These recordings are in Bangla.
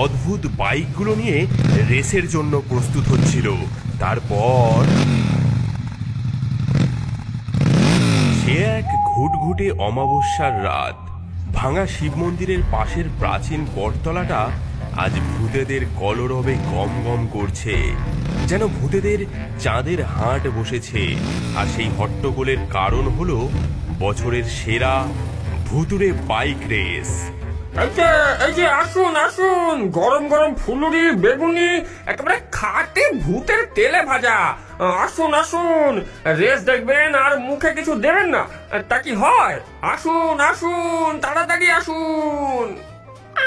অদ্ভুত বাইকগুলো নিয়ে রেসের জন্য প্রস্তুত হচ্ছিল। তারপর সে এক ঘুটঘুটে অমাবস্যার রাত। ভাঙা শিব মন্দিরের পাশের প্রাচীন বটতলাটা আজ ভূতেদের কলরবে গম গম করছে, যেন ভূতেদের চাঁদের হাট বসেছে। আর সেই হট্টগোলের কারণ হলো বছরের সেরা ভুতুড়ে বাইক রেস। এই যে আসুন আসুন, গরম গরম ফুলুরি বেগুনি একেবারে খাটে ভূতের তেলে ভাজা। আসুন আসুন, রেস দেখবেন আর মুখে কিছু দেবেন না, তা কি হয়? আসুন আসুন, তাড়াতাড়ি আসুন।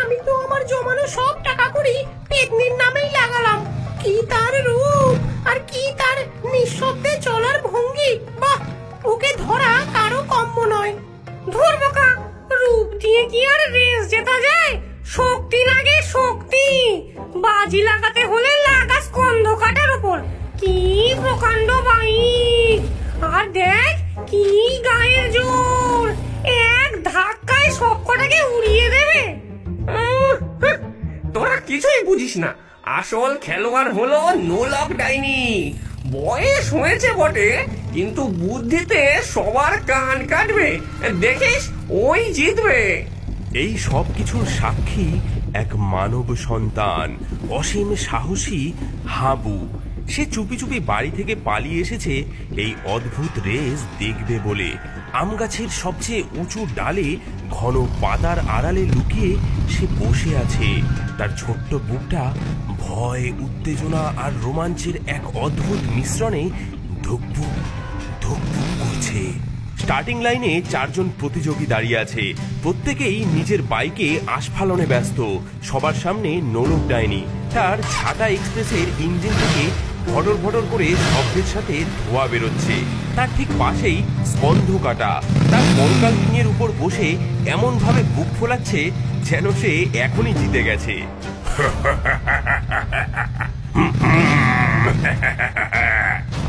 আমি তো আমার জমানো সব টাকা করি পেতনির নামেই লাগালাম। কি তার রূপ আর কি তার নিঃশব্দে চলার ভঙ্গি! বাহ, ওকে ধরা কারো কম্য নয়। ধরবো কা, রূপ দিয়ে কি আর রেস জেতা যায়? শক্তি লাগে শক্তি। বাজি লাগাতে হলে লাগা স্কন্ধ কাটার উপর। কি প্রকাণ্ড বাইক! আর দেখ কি গায়ের জোর! এক ধাক্কায় সবকটাকে উড়িয়ে দেবে। তোরা কিছুই বুঝিস না। আসল খেলোয়াড় হলো নোলক ডাইনি। বয়স হয়েছে বটে, কিন্তু বুদ্ধিতে সবার কান কাটবে। দেখিস ওই জিতবে। এই সব কিছুর সাক্ষী এক মানব সন্তান, অসীম সাহসী হাবু। সে চুপি চুপি বাড়ি থেকে পালিয়ে এসেছে এই অদ্ভুত রেস দেখবে বলে। আম গাছের সবচেয়ে উঁচু ডালে ঘন পাতার আড়ালে লুকিয়ে সে বসে আছে। তার ছোট্ট বুকটা ভয়, উত্তেজনা আর রোমাঞ্চের এক অদ্ভুত মিশ্রণে ধুকপুক ধুকপুক করছে। স্টার্টিং লাইনে 4 জন প্রতিযোগী দাঁড়িয়ে আছে। প্রত্যেকেই নিজের বাইকে আস্ফালনে ব্যস্ত। সবার সামনে নোলক ডাইনি। তার ছাতা এক্সপ্রেসের ইঞ্জিন থেকে ভটর ভটর করে শব্দের সাথে ধোঁয়া বেরোচ্ছে। তার ঠিক পাশেই স্কন্ধ কাটা। তার কঙ্কাল কিংয়ের উপর বসে এমন ভাবে বুক ফোলাচ্ছে যেন সে এখনই জিতে গেছে।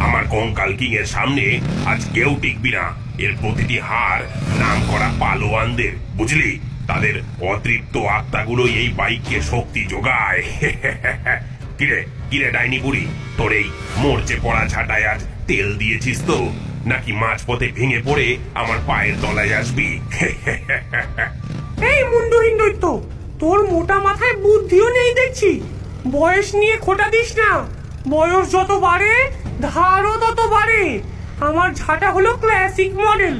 আমার কঙ্কাল কিং এর সামনে আজ কেউ টিকবি না। এর প্রতিটি হার নাম করা পালোয়ানদের, বুঝলি? তাদের অতৃপ্ত আত্মাগুলো এই বাইককে শক্তি যোগায়। কিরে কিরে ডাইনি বুড়ি, তোর এই মরচে পড়া ঝাঁটায় আজ তেল দিয়েছিস তো, নাকি মাঝপথে ভেঙে পড়ে আমার পায়ের তলায় আসবি? এই মুন্ডহীন দৈত্য, তোর মোটা মাথায় বুদ্ধিও নেই দেখছি। বয়স নিয়ে খোটা দিস না। বয়স যত বাড়ে ধারও তত বাড়ে। আমার ঝাঁটা হলো ক্লাসিক মডেল,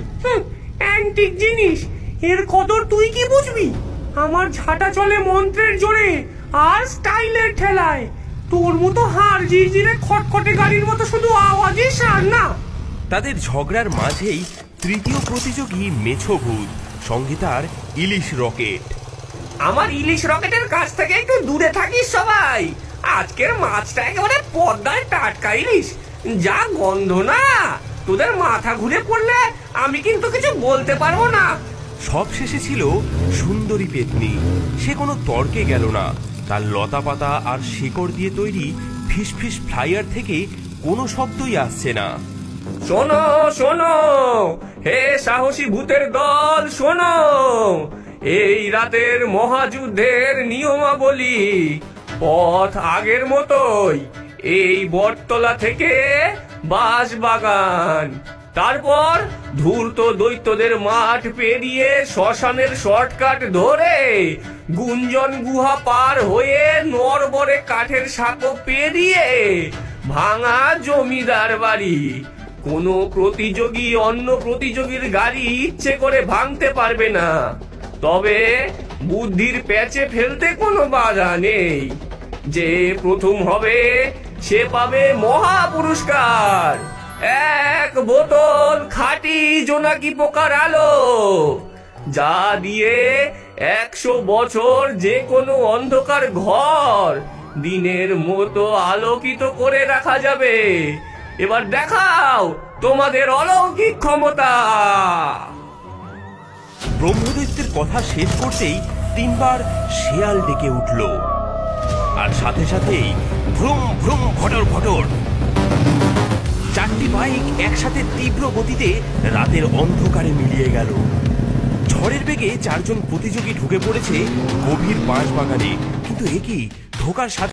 অ্যান্টিক জিনিস। এর কদর তুই কি বুঝবি? আমার ঝাঁটা চলে মন্ত্রের জোরে আর স্টাইলের ঠেলায়। তোর মতো হাড় জিরজিরে খটখটে গাড়ির মতো শুধু আওয়াজই সার না। তাদের ঝগড়ার মাঝেই তৃতীয় প্রতিযোগী মেছো ভূত, সঙ্গে তার ইলিশ রকেট। আমার ইলিশ রকেটের কাছ থেকে একটু দূরে থাকিস সবাই। আজকের মাছটা একেবারে পদ্মায় টাটকা ইলিশ। যা গন্ধ না, তোদের মাথা ঘুরে পড়লে আমি কিন্তু কিছু বলতে পারবো না। সব শেষে ছিল সুন্দরী পেতনি। সে কোনো তর্কে গেল না। তার লতা পাতা আর শিকড় দিয়ে তৈরি ফিসফিস ফ্লাইয়ার থেকে কোনো শব্দই আসছে না। শোনো শোনো, হে সাহসী ভূতের দল, শোনো এই রাতের মহাযুদ্ধের নিয়মাবলী। পথ আগের মতোই, এই বটতলা থেকে বাঁশবাগান, তারপর ধূর্ত দৈত্যদের মাঠ পেরিয়ে শ্মশানের শর্টকাট ধরে গুঞ্জন গুহা পার হয়ে নরবরে কাঠের সাঁকো পেরিয়ে ভাঙা জমিদার বাড়ি। কোনো প্রতিযোগী অন্য প্রতিযোগীর গাড়ি ইচ্ছে করে ভাঙতে পারবে না, তবে বুদ্ধির প্যাচে ফেলতে কোনো বাধা নেই। যে প্রথম হবে সে পাবে মহা পুরস্কার, 1 বোতল খাঁটি জোনাকি পোকার আলো, যা দিয়ে 100 বছর যে কোনো অন্ধকার ঘর দিনের মতো আলোকিত করে রাখা যাবে। এবার দেখাও তোমাদের অলৌকিক ক্ষমতা। ব্রহ্মদৈত্যের কথা শেষ করতেই 3 বার শেয়াল ডেকে উঠল, আর সাথে সাথেই ভ্রুম ভ্রুম ঘটর ঘটর চারটি বাইক একসাথে তীব্র গতিতে রাতের অন্ধকারে মিলিয়ে গেল। ঝড়ের বেগে চারজন প্রতিযোগী ঢুকে পড়েছে গভীর বাঁশবাগানে, কিন্তু এ কি ঢোকার সাথে